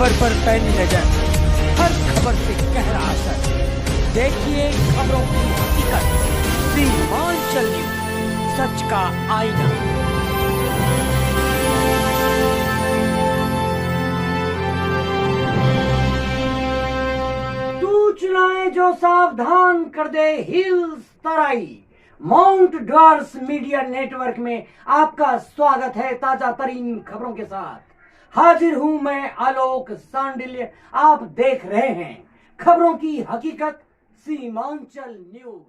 खबर पर पैनी नजर, हर खबर से गहरा असर। देखिए खबरों की हकीकत, सीमांचल न्यूज, सच का आईना। सूचनाएं जो सावधान कर दे हिल्स तराई। माउंट ड्वार्स मीडिया नेटवर्क में आपका स्वागत है। ताजा तरीन खबरों के साथ हाजिर हूं मैं आलोक सांडिल्य। आप देख रहे हैं खबरों की हकीकत, सीमांचल न्यूज।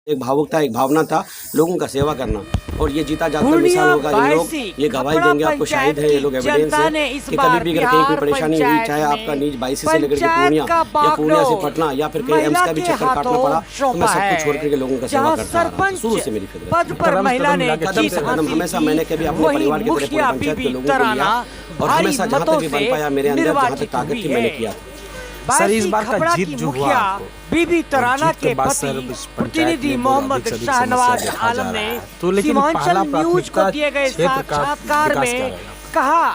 एक भावुकता, एक भावना था लोगों का सेवा करना, और ये जीता जागता मिसाल होगा। ये लोग ये गवाही देंगे, आपको शाहिद है, ये लोग एविडेंस है कि कभी भी अगर कहीं कोई परेशानी हुई, चाहे आपका नीज 22 से लेकर के पूर्णिया या पूर्णिया से पटना या फिर कहीं एम्स का भी चक्कर काटना पड़ा, तो मैं सब कुछ छोड़ करके लोगों का सेवा करता रहा। शुरू से मेरी फिक्र कदम से कदम हमेशा मैंने कभी अपने परिवार के तरफ पंचायत के लोगों को लिया, और हमेशा जहाँ तक भी बन पाया मेरे अंदर, जहाँ तक ताकत थी मैंने किया। सर, इस बार का जीत जो हुआ बीबी तराना के पति प्रतिनिधि मोहम्मद शाहनवाज आलम ने सीमांचल न्यूज को दिए गए साक्षात्कार में कहा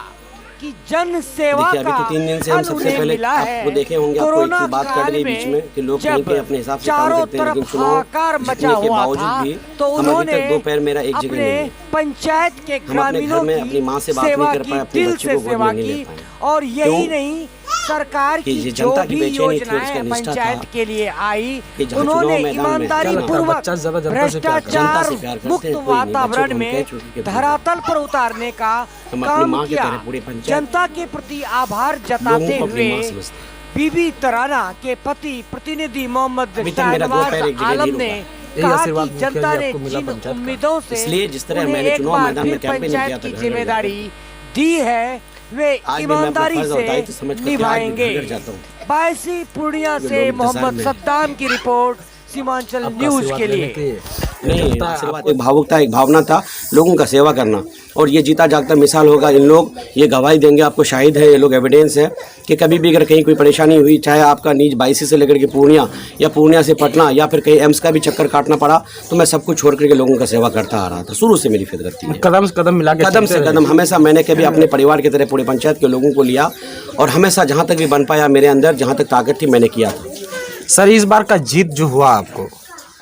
कि जन सेवा देखिए, अभी तो 3 दिन से हम सबसे पहले आपको देखे होंगे, आपको एक बात कट गई बीच में कि लोग कहीं के अपने हिसाब से काम करते हैं, लेकिन चुनाव जीतने के बावजूद भी हम अभी तक दोपहर मेरा एक जगह नहीं है। पंचायत के हम अपने घर में अपनी माँ से बात नहीं कर पाए, अपने बच्चे को गोद में नहीं ले पाए। और यही नहीं, सरकार की जो भी योजनाएं पंचायत के लिए आई, उन्होंने ईमानदारी पूर्वक भ्रष्टाचार मुक्त वातावरण में धरातल पर उतारने का काम किया। जनता के प्रति आभार जताते हुए बीबी तराना के पति प्रतिनिधि मोहम्मद शाहनवाज आलम ने कहा कि जनता ने जिन उम्मीदों से जिस तरह मैंने चुनाव मैदान में कैंपेनिंग किया था, जिम्मेदारी दी है, वे ईमानदारी से निभाएंगे। बायसी पूर्णिया से मोहम्मद सद्दाम की रिपोर्ट, सीमांचल न्यूज के लिए। नहीं, आशीर्वाद एक भावुकता, एक भावना था लोगों का सेवा करना, और ये जीता जागता मिसाल होगा। इन लोग ये गवाही देंगे, आपको शाहिद है, ये लोग एविडेंस है कि कभी भी अगर कहीं कोई परेशानी हुई, चाहे आपका नीज 22 से लेकर के पूर्णिया या पूर्णिया से पटना या फिर कहीं एम्स का भी चक्कर काटना पड़ा, तो मैं सब कुछ छोड़ करके लोगों का सेवा करता आ रहा था। शुरू से मेरी फिक्र थी, कदम से कदम मिला के, कदम से कदम हमेशा मैंने कभी अपने परिवार की तरह पूरे पंचायत के लोगों को लिया, और हमेशा जहाँ तक भी बन पाया मेरे अंदर, जहाँ तक ताकत थी मैंने किया था। सर, इस बार का जीत जो हुआ आपको,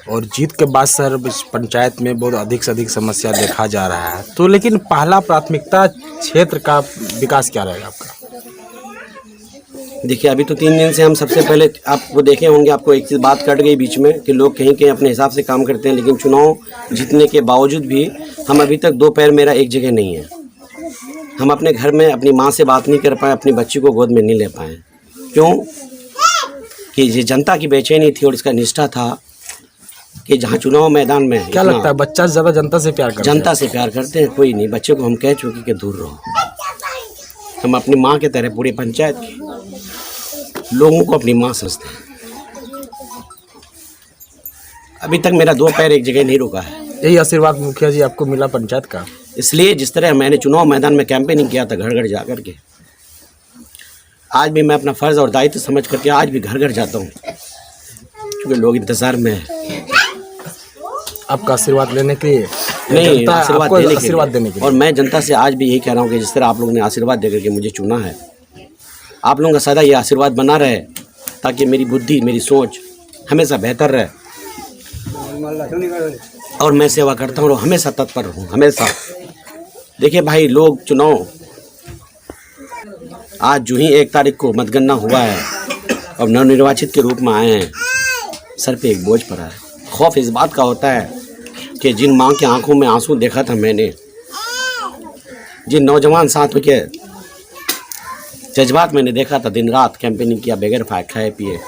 और जीत के बाद सर पंचायत में बहुत अधिक से अधिक समस्या देखा जा रहा है, तो लेकिन पहला प्राथमिकता क्षेत्र का विकास क्या रहेगा आपका? देखिए, अभी तो 3 दिन से हम सबसे पहले आपको देखे होंगे, आपको एक चीज़ बात कट गई बीच में कि लोग कहीं कहीं अपने हिसाब से काम करते हैं, लेकिन चुनाव जीतने के बावजूद भी हम अभी तक दोपहर मेरा एक जगह नहीं है। हम अपने घर में अपनी माँ से बात नहीं कर पाए, अपनी बच्ची को गोद में नहीं ले पाए। क्यों? कि ये जनता की बेचैनी थी और इसका निष्ठा था कि जहाँ चुनाव मैदान में क्या लगता है, बच्चा ज़्यादा जनता से प्यार करते हैं? जनता से प्यार करते हैं? कोई नहीं, बच्चे को हम कह चुके कि दूर रहो। हम अपनी माँ के तरह पूरी पंचायत के लोगों को अपनी माँ समझते हैं। अभी तक मेरा 2 पैर एक जगह नहीं रुका है। यही आशीर्वाद मुखिया जी आपको मिला पंचायत का? इसलिए जिस तरह मैंने चुनाव मैदान में कैंपेनिंग किया था घर घर जा कर के, आज भी मैं अपना फ़र्ज़ और दायित्व समझ करके आज भी घर घर जाता हूँ, क्योंकि लोग इंतज़ार में हैं आपका आशीर्वाद लेने के लिए। नहीं, आशीर्वाद देने के लिए। और मैं जनता से आज भी यही कह रहा हूँ कि जिस तरह आप लोगों ने आशीर्वाद देकर के मुझे चुना है, आप लोगों का सदा ये आशीर्वाद बना रहे, ताकि मेरी बुद्धि, मेरी सोच हमेशा बेहतर रहे, और मैं सेवा करता हूँ और हमेशा तत्पर रहूँ, हमेशा। देखिए भाई, लोग चुनाव आज जो ही 1 तारीख को मतगणना हुआ है और नवनिर्वाचित के रूप में आए हैं, सर पे एक बोझ पड़ा है। खौफ इस बात का होता है कि जिन माँ की आंखों में आंसू देखा था मैंने, जिन नौजवान साथियों के जज्बात मैंने देखा था, दिन रात कैंपेनिंग किया बगैर खाए पिए,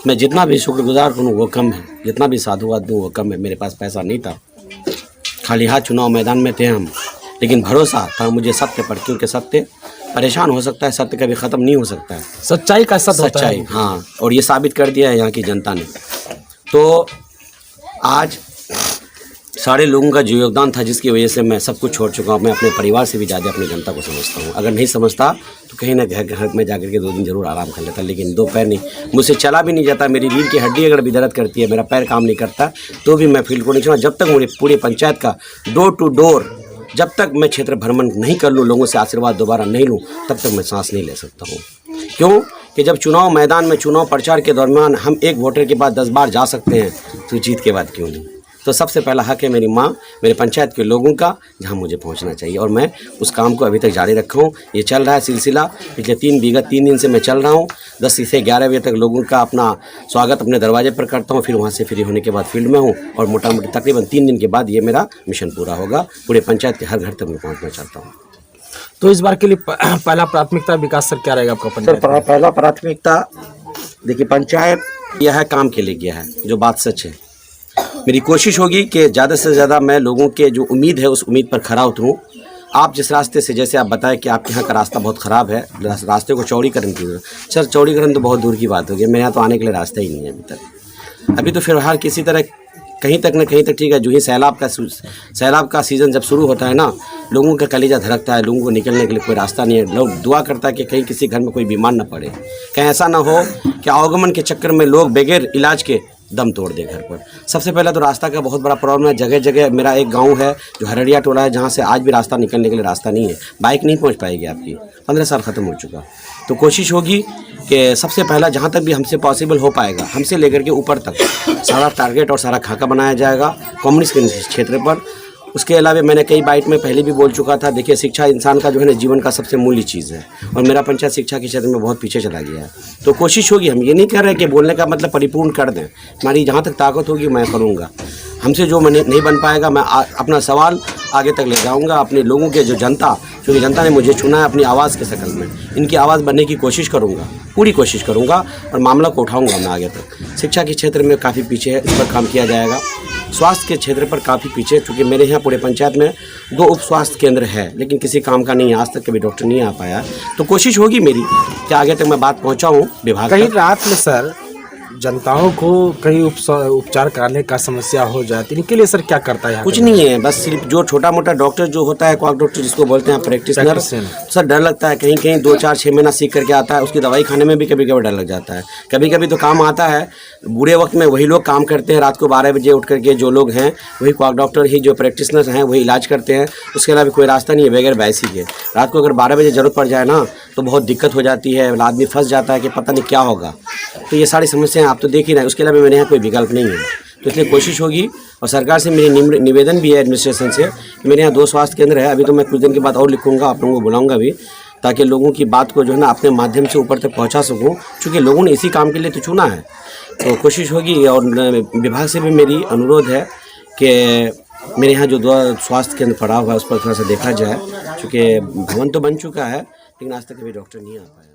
मैं जितना भी शुक्रगुजार हूँ वो कम है, जितना भी साधुवाद दूँ वो कम है। मेरे पास पैसा नहीं था, खाली हाथ चुनाव मैदान में थे हम, लेकिन भरोसा था मुझे सत्य पर, क्योंकि सत्य परेशान हो सकता है, सत्य कभी ख़त्म नहीं हो सकता है। सच्चाई का सच्चाई, हाँ, और ये साबित कर दिया है यहाँ की जनता ने। तो आज सारे लोगों का जो योगदान था, जिसकी वजह से मैं सब कुछ छोड़ चुका हूँ। मैं अपने परिवार से भी ज़्यादा अपनी जनता को समझता हूँ। अगर नहीं समझता तो कहीं ना घर में जाकर के 2 दिन जरूर आराम कर लेता, लेकिन 2 पैर नहीं, मुझसे चला भी नहीं जाता। मेरी रीढ़ की हड्डी अगर भी दर्द करती है, मेरा पैर काम नहीं करता, तो भी मैं फील्ड को नहीं छोड़ा। जब तक मुझे पूरी पंचायत का डोर टू डोर, जब तक मैं क्षेत्र भ्रमण नहीं कर लूँ, लोगों से आशीर्वाद दोबारा नहीं लूँ, तब तक मैं सांस नहीं ले सकता हूँ। क्यों कि जब चुनाव मैदान में चुनाव प्रचार के दरमियान हम एक वोटर के बाद 10 बार जा सकते हैं तो जीत के बाद क्यों नहीं। तो सबसे पहला हक है मेरी माँ, मेरे पंचायत के लोगों का, जहाँ मुझे पहुँचना चाहिए, और मैं उस काम को अभी तक जारी रखा हूँ। ये चल रहा है सिलसिला, पिछले 3 दिन से मैं चल रहा हूँ। 10 से 11 बजे तक लोगों का अपना स्वागत अपने दरवाजे पर करता हूँ, फिर वहाँ से फ्री होने के बाद फील्ड में हूँ, और मोटा मोटी तकरीबन 3 दिन के बाद ये मेरा मिशन पूरा होगा। पूरे पंचायत के हर घर तक मैं पहुँचना चाहता हूँ। तो इस बार के लिए पहला प्राथमिकता विकास सर क्या रहेगा आपका पंचायत? सर पहला प्राथमिकता देखिए, पंचायत यह है काम के लिए गया है, जो बात सच है। मेरी कोशिश होगी कि ज़्यादा से ज़्यादा मैं लोगों के जो उम्मीद है उस उम्मीद पर खरा उतरूँ। आप जिस रास्ते से, जैसे आप बताएं कि आपके यहाँ का रास्ता बहुत ख़राब है, रास्ते को चौड़ीकरण की जरूरत। सर चौड़ीकरण तो बहुत दूर की बात होगी, मेरे यहाँ तो आने के लिए रास्ता ही नहीं है अभी तक। अभी तो फिलहाल किसी तरह कहीं तक न कहीं तक ठीक है। जो ही सैलाब का सीज़न जब शुरू होता है ना, लोगों का कलेजा धड़कता है, लोगों को निकलने के लिए कोई रास्ता नहीं है। लोग दुआ करता है कि कहीं किसी घर में कोई बीमार ना पड़े, कहीं ऐसा ना हो कि आवागमन के चक्कर में लोग बगैर इलाज के दम तोड़ दे घर पर। सबसे पहले तो रास्ता का बहुत बड़ा प्रॉब्लम है। जगह जगह मेरा एक गांव है जो हरड़िया टोला है, जहां से आज भी रास्ता निकलने के लिए रास्ता नहीं है, बाइक नहीं पहुंच पाएगी आपकी। 15 साल ख़त्म हो चुका। तो कोशिश होगी कि सबसे पहला जहां तक भी हमसे पॉसिबल हो पाएगा, हमसे लेकर के ऊपर तक सारा टारगेट और सारा खाका बनाया जाएगा कम्युनिस्ट के क्षेत्र पर। उसके अलावा मैंने कई बाइट में पहले भी बोल चुका था, देखिए शिक्षा इंसान का जो है ना जीवन का सबसे मूल्य चीज़ है, और मेरा पंचायत शिक्षा के क्षेत्र में बहुत पीछे चला गया है। तो कोशिश होगी, हम ये नहीं कर रहे कि बोलने का मतलब परिपूर्ण कर दें, हमारी जहाँ तक ताकत होगी मैं करूँगा। हमसे जो नहीं बन पाएगा मैं अपना सवाल आगे तक ले जाऊँगा। अपने लोगों के जो जनता, क्योंकि जनता ने मुझे चुना है अपनी आवाज़ के शक्ल में, इनकी आवाज़ बनने की कोशिश करूँगा, पूरी कोशिश करूँगा, और मामला को उठाऊँगा मैं आगे तक। शिक्षा के क्षेत्र में काफ़ी पीछे है, इस पर काम किया जाएगा। स्वास्थ्य के क्षेत्र पर काफ़ी पीछे, क्योंकि मेरे यहाँ पूरे पंचायत में 2 उप स्वास्थ्य केंद्र है, लेकिन किसी काम का नहीं है, आज तक कभी डॉक्टर नहीं आ पाया। तो कोशिश होगी मेरी कि आगे तक मैं बात पहुँचाऊँ विभाग कहीं रात में सर जनताओं को कहीं उपचार कराने का समस्या हो जाए तो इनके लिए सर क्या करता है? कुछ नहीं है, बस सिर्फ जो छोटा मोटा डॉक्टर जो होता है, क्वाक डॉक्टर जिसको बोलते हैं, प्रैक्टिशनर, सर डर लगता है। कहीं कहीं 2, 4, 6 महीना सीख करके आता है, उसकी दवाई खाने में भी कभी कभी डर लग जाता है। कभी कभी तो काम आता है, बुरे वक्त में वही लोग काम करते हैं। रात को 12 बजे उठ करके जो लोग हैं वही क्वाक डॉक्टर ही, जो प्रैक्टिशनर हैं वही इलाज करते हैं। उसके अलावा कोई रास्ता नहीं है बगैर वैसी के। रात को अगर 12 बजे ज़रूरत पड़ जाए ना तो बहुत दिक्कत हो जाती है, आदमी फंस जाता है कि पता नहीं क्या होगा। तो ये सारी समस्याएं आप तो देख ही रहे हैं। उसके अलावा मेरे यहाँ कोई विकल्प नहीं है। तो इसलिए कोशिश होगी, और सरकार से मेरी निवेदन भी है एडमिनिस्ट्रेशन से कि मेरे यहाँ 2 स्वास्थ्य केंद्र है। अभी तो मैं कुछ दिन के बाद और लिखूँगा, आप लोगों को बुलाऊँगा भी, ताकि लोगों की बात को जो है ना अपने माध्यम से ऊपर तक पहुँचा सकूँ, क्योंकि लोगों ने इसी काम के लिए तो चुना है। तो कोशिश होगी, और विभाग से भी मेरी अनुरोध है कि मेरे यहाँ जो 2 स्वास्थ्य केंद्र पड़ा हुआ है उस पर थोड़ा सा देखा जाए, क्योंकि भवन तो बन चुका है लेकिन आज तक कभी डॉक्टर नहीं आ पाया।